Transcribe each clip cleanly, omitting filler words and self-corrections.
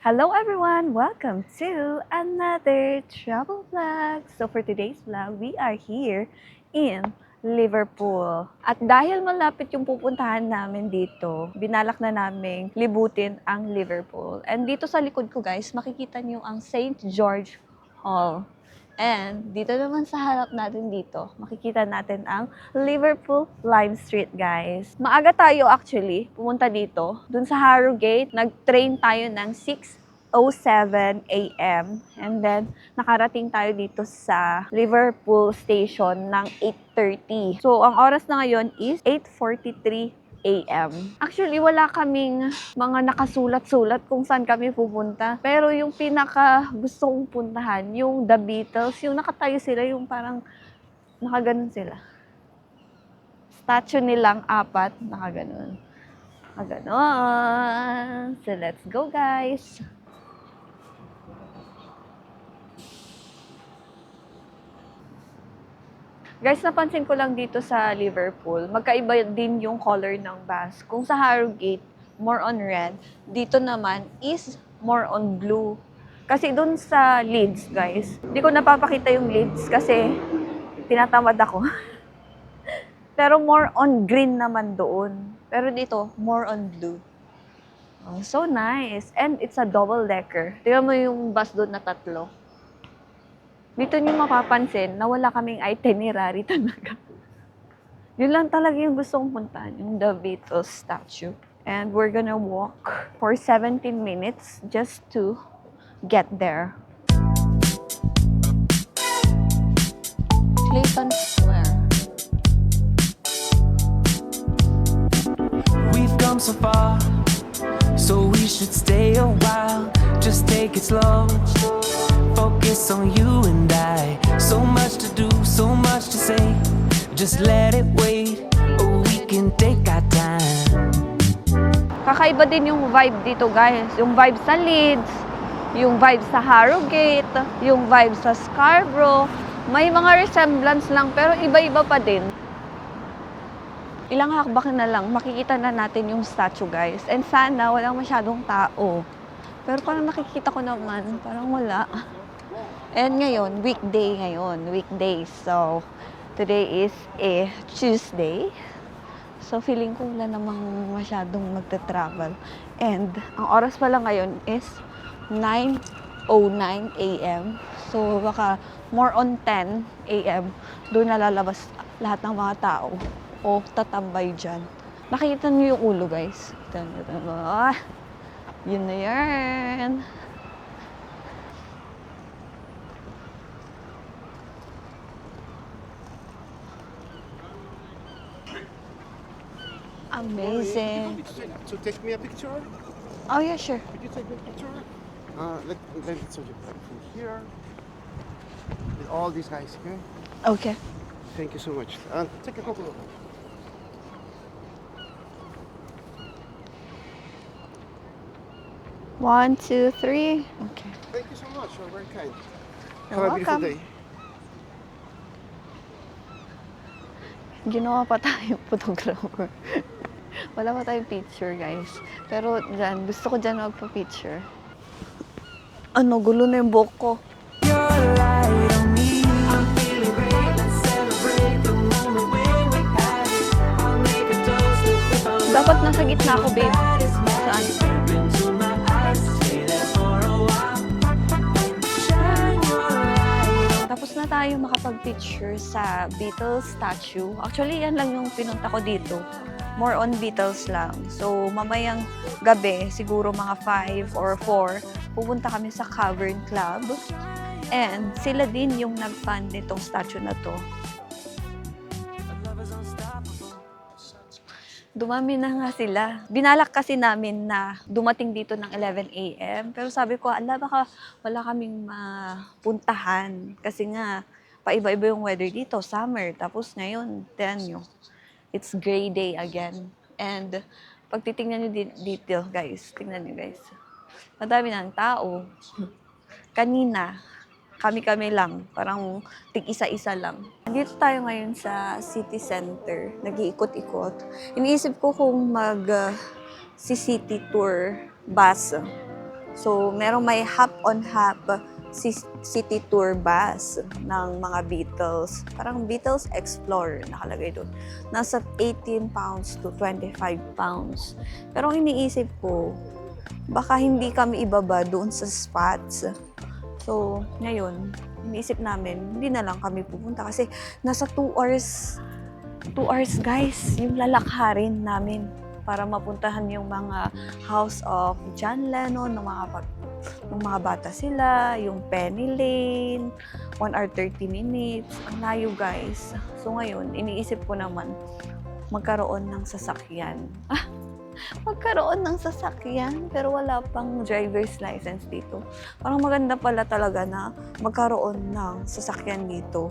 Hello everyone! Welcome to another travel vlog. So for today's vlog, we are here in Liverpool. At dahil malapit yung pupuntahan namin dito, binalak na naming libutin ang Liverpool. And dito sa likod ko guys, makikita niyo ang St. George Hall. And dito naman sa harap natin dito, makikita natin ang Liverpool Lime Street, guys. Maaga tayo actually pumunta dito. Dun sa Harrogate, nag-train tayo ng 6:07 a.m. And then, nakarating tayo dito sa Liverpool Station ng 8:30. So, ang oras na ngayon is 8:43 a.m. Actually, wala kaming mga nakasulat-sulat kung saan kami pupunta. Pero yung pinaka gusto kong puntahan, yung The Beatles, yung nakatayo sila, yung parang nakaganon sila. Statue nilang apat, nakaganon. Nakaganon. So, let's go, guys. Guys, napansin ko lang dito sa Liverpool, magkaiba din yung color ng bus. Kung sa Harrogate, more on red. Dito naman is more on blue. Kasi dun sa Leeds, guys, hindi ko napapakita yung Leeds kasi tinatamad ako. Pero more on green naman doon. Pero dito, more on blue. Oh, so nice. And it's a double-decker. Tingnan mo yung bus doon na tatlo. Dito niyo mapapansin na wala kaming itinerary talaga. Yun lang talaga yung gusto kong puntahan, yung The Beatles statue. And we're gonna walk for 17 minutes just to get there. Clayton Square. We've come so far, so we should stay a while. Just take it slow. Focus on you and I. So much to do, so much to say. Just let it wait, or we can take our time. Kakaiba din yung vibe dito, guys. Yung vibe sa Leeds, yung vibe sa Harrogate, yung vibe sa Scarborough. May mga resemblance lang, pero iba-iba pa din. Ilang hakbak na lang, makikita na natin yung statue, guys. And sana walang masyadong tao. Pero parang nakikita ko naman, parang wala. And ngayon, weekday. So, today is a Tuesday. So, feeling ko wala namang masyadong magta-travel. And, ang oras pala ngayon is 9:09 a.m. So, baka more on 10 a.m. doon nalalabas lahat ng mga tao o tatambay dyan. Nakikita niyo yung ulo, guys. Yun na yan. Amazing. To take me a picture? Oh, yeah, sure. Could you take me a picture? Let me show you from here. With all these guys, okay? Okay. Thank you so much. Take a couple of them. One, two, three. Okay. Thank you so much. You're very kind. You're Have a beautiful welcome. day. Ginawa pa tayong photographer. Wala pa tayong picture, guys. Pero dyan, gusto ko dyan magpa-picture. Ano, gulo na yung buhok ko. Your light on me. I'm feeling great. Let's celebrate the moment when we pass. I'll make a toast if we found Dapat nasa gitna ako, babe. that is Saan? into my eyes. Stay there for a while. Shine your light. Tapos na tayo makapag-picture sa Beatles statue. Actually, yan lang yung pinunta ko dito. More on Beatles lang. So, mamayang gabi, siguro mga 5 or 4, pupunta kami sa Cavern Club. And sila din yung nag-fund nitong statue na to. Dumami na nga sila. Binalak kasi namin na dumating dito ng 11 a.m. Pero sabi ko, baka wala kaming mapuntahan. Kasi nga, paiba-iba yung weather dito, summer. Tapos ngayon, tingnan nyo, it's gray day again. And pag titingnan nyo dito, guys, tingnan nyo guys, madami ng tao. Kanina, kami-kami lang, parang tig-isa-isa lang. Dito tayo ngayon sa city center, nag-iikot-ikot. Iniisip ko kung si city tour bus So, merong may hop-on-hop city tour bus ng mga Beatles. Parang Beatles Explorer nakalagay doon. Nasa 18 pounds to 25 pounds. Pero ang iniisip ko, baka hindi kami ibaba doon sa spots. So, ngayon, iniisip namin, hindi na lang kami pupunta kasi nasa 2 hours, 2 hours guys, yung lalakharin namin para mapuntahan yung mga house of John Lennon, ng mga bata sila, yung Penny Lane, 1 hour 30 minutes. Ang layo guys. So ngayon, iniisip ko naman, magkaroon ng sasakyan. Magkaroon ng sasakyan, pero wala pang driver's license dito. Parang maganda pala talaga na magkaroon ng sasakyan dito.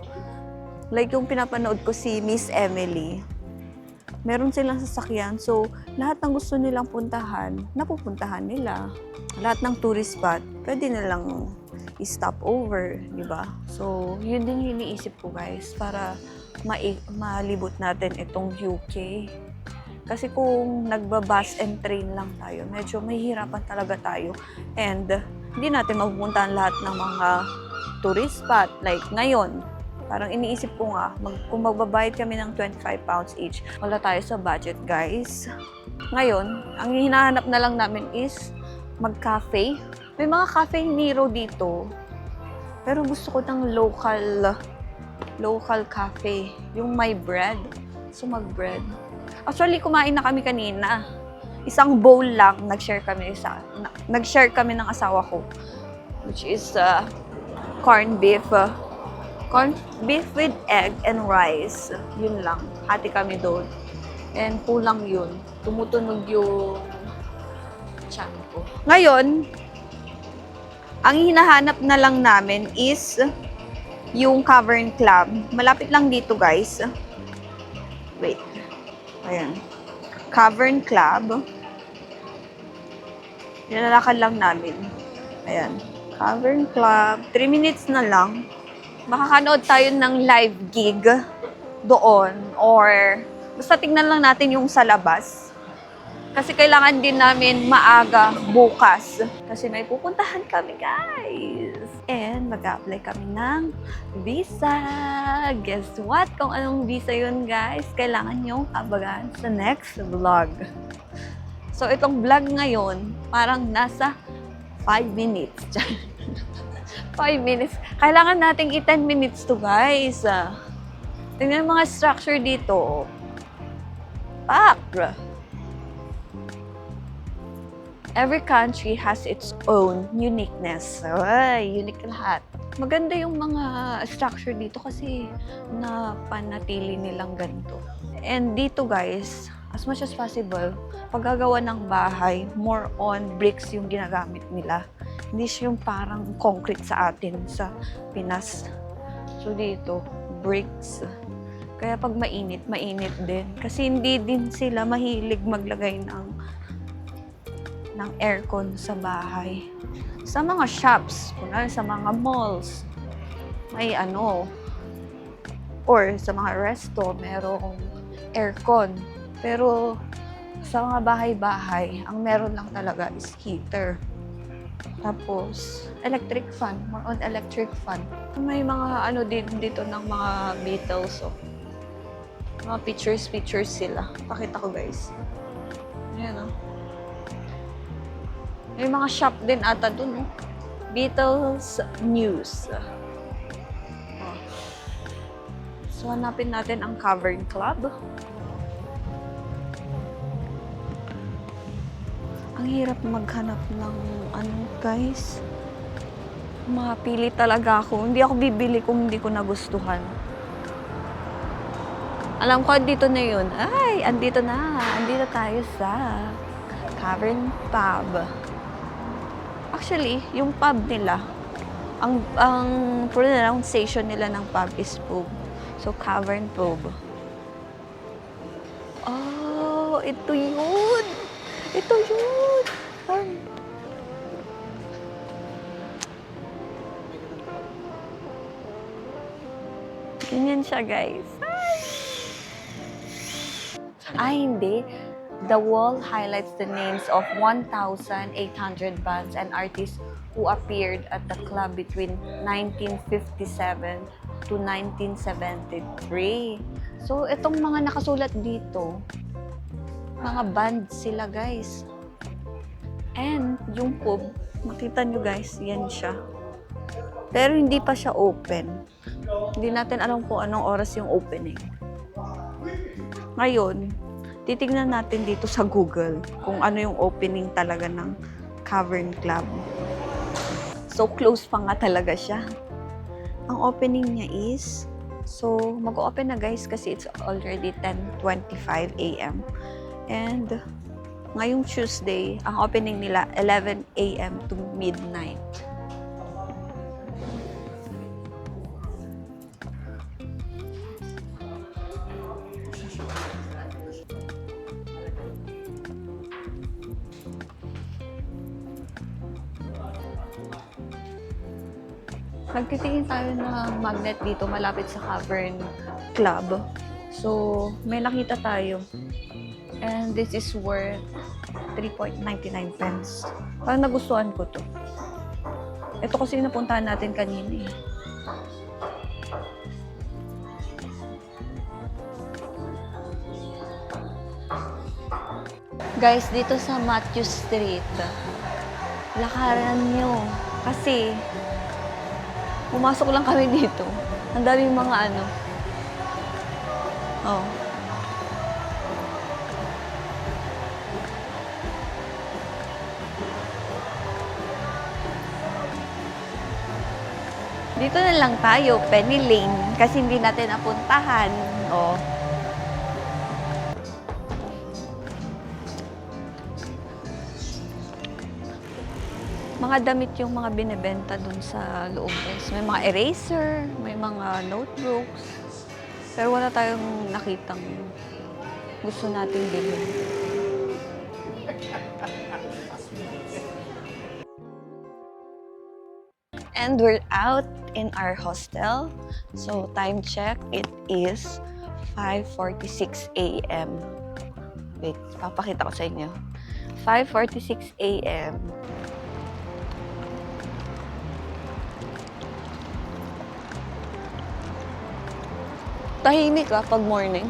Like yung pinapanood ko si Miss Emily, meron silang sasakyan. So, lahat ng gusto nilang puntahan, napupuntahan nila. Lahat ng tourist spot, pwede nilang i-stop over, di ba? So, yun din yung iniisip ko guys, para malibot natin itong UK. Kasi kung nagba-bus and train lang tayo, medyo mahihirapan talaga tayo. And hindi natin mapupuntahan lahat ng mga tourist spot. Like ngayon, parang iniisip ko nga, kung magbabayad kami ng 25 pounds each, wala tayo sa budget, guys. Ngayon, ang hinahanap na lang namin is mag-cafe. May mga cafe Nero dito. Pero gusto ko ng local cafe. Yung may bread. So, mag-bread. Actually, kumain na kami kanina. Isang bowl lang, nag-share kami ng asawa ko. Which is corned beef. Corned beef with egg and rice. Yun lang. Hati kami doon. And kulang yun. Tumutunog yung tiyan ko. Ngayon, ang hinahanap na lang namin is yung Cavern Club. Malapit lang dito, guys. Wait. Ayan. Cavern Club. Nilalakad lang namin. Ayan. Cavern Club. 3 minutes na lang. Makakanood tayo ng live gig doon. Or, basta tingnan lang natin yung sa labas. Kasi kailangan din namin maaga bukas. Kasi may pupuntahan kami, guys. And mag-apply kami ng visa. Guess what? Kung anong visa yun, guys, kailangan nyong abagan sa next vlog. So, itong vlog ngayon, parang nasa 5 minutes. 5 minutes. Kailangan nating i-10 minutes to, guys. Tingnan yung mga structure dito. Pak! Every country has its own uniqueness. Ay, unique lahat. Maganda yung mga structure dito kasi napanatili nilang ganito. And dito guys, as much as possible, paggagawa ng bahay, more on bricks yung ginagamit nila. Hindi siya yung parang concrete sa atin sa Pinas. So dito, bricks. Kaya pag mainit, mainit din. Kasi hindi din sila mahilig maglagay ng aircon sa bahay. Sa mga shops, kunwari sa mga malls, may or sa mga resto, merong aircon. Pero sa mga bahay-bahay, ang meron lang talaga is heater. Tapos, electric fan. More on electric fan. May mga dito ng mga Beatles. Mga pictures sila. Pakita ko guys. Ayan May mga shop din ata dun. Beatles News. So, hanapin natin ang Cavern Club. Ang hirap maghanap ng guys. Mapili talaga ako. Hindi ako bibili kung hindi ko nagustuhan. Alam ko, dito na yun. Ay, andito na. Andito tayo sa Cavern Pub. Actually, yung pub nila, ang pronunciation nila ng pub is pub. So, Cavern Pub. Oh, ito yun! Ito yun! Ganyan siya, guys. Ay, hindi. The wall highlights the names of 1,800 bands and artists who appeared at the club between 1957 to 1973. So, itong mga nakasulat dito, mga band sila, guys. And yung pub, makita nyo guys, yan siya. Pero hindi pa siya open. Hindi natin alam kung anong oras yung opening. Ngayon, titignan natin dito sa Google kung ano yung opening talaga ng Cavern Club. So, close pa nga talaga siya. Ang opening niya is, so, mag-open na guys kasi it's already 10:25 a.m. And, ngayong Tuesday, ang opening nila 11 a.m. to midnight. Nagtitingin tayo ng magnet dito malapit sa Cavern Club. So, may nakita tayo. And this is worth 3.99 pence. Parang nagustuhan ko to. Ito kasi napuntahan natin kanina eh. Guys, dito sa Matthew Street, lakaran nyo. Kasi, pumasok lang kami dito. Ang daming mga ano. Oh. Dito na lang tayo, Penny Lane, kasi hindi natin napuntahan. Oh. Mga damit yung mga binebenta dun sa loob guys. May mga eraser, may mga notebooks. Pero wala tayong nakitang gusto nating bilhin. And we're out in our hostel. So time check, it is 5:46 a.m. Wait, papakita ko sa inyo. 5:46 a.m. Tahimik pag morning.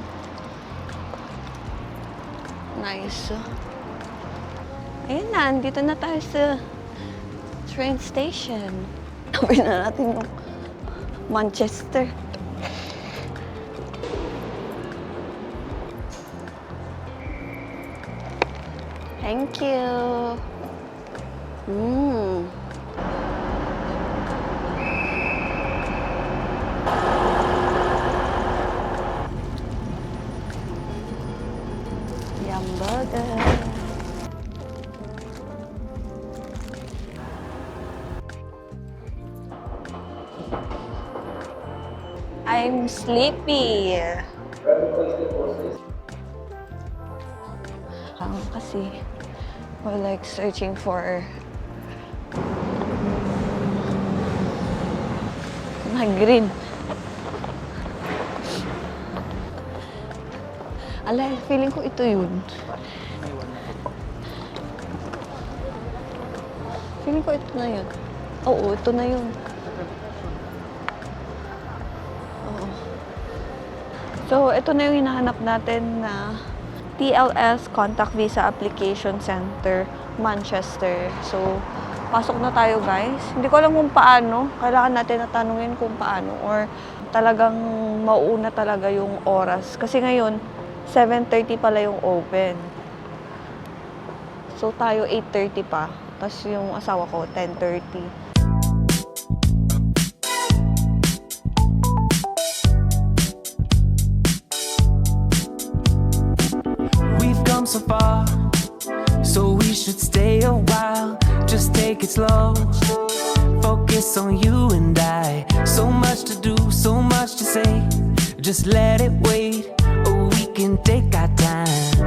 Nice. Ayun na, andito na tayo sa train station. Tabi na natin yung Manchester. Thank you. Yum burger. I'm sleepy. Kasi we're like searching for green. Alay, feeling ko ito yun. Feeling ko ito na yun. Oo, ito na yun. Oo. So, ito na yung hinahanap natin na TLS Contact Visa Application Center, Manchester. So, pasok na tayo guys. Hindi ko alam kung paano. Kailangan natin natanungin kung paano or talagang mauuna talaga yung oras. Kasi ngayon, 7:30 pala yung open. So, tayo 8:30 pa. Tapos yung asawa ko, 10:30. We've come so far, so we should stay a while. Just take it slow. Focus on you and I. So much to do, so much to say. Just let it wait, or we can take our time.